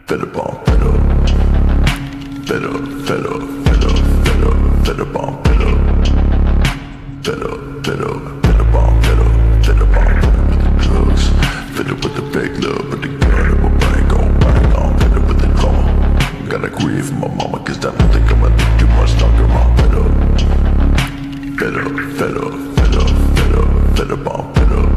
Fed up on fed up. Fed up, fed up, fed up, fed up, fed up on fed up. Fed up, fed up, fed up on fed up. Fed up on fed up with the drugs. Fed up with the fake love, with the gun in my bank on bank on. Fed up with the drama. Gotta grieve for my mama, cause I don't think I'ma live too much longer. I'm fed up. Fed up, fed up, fed up, fed up, fed up on fed up.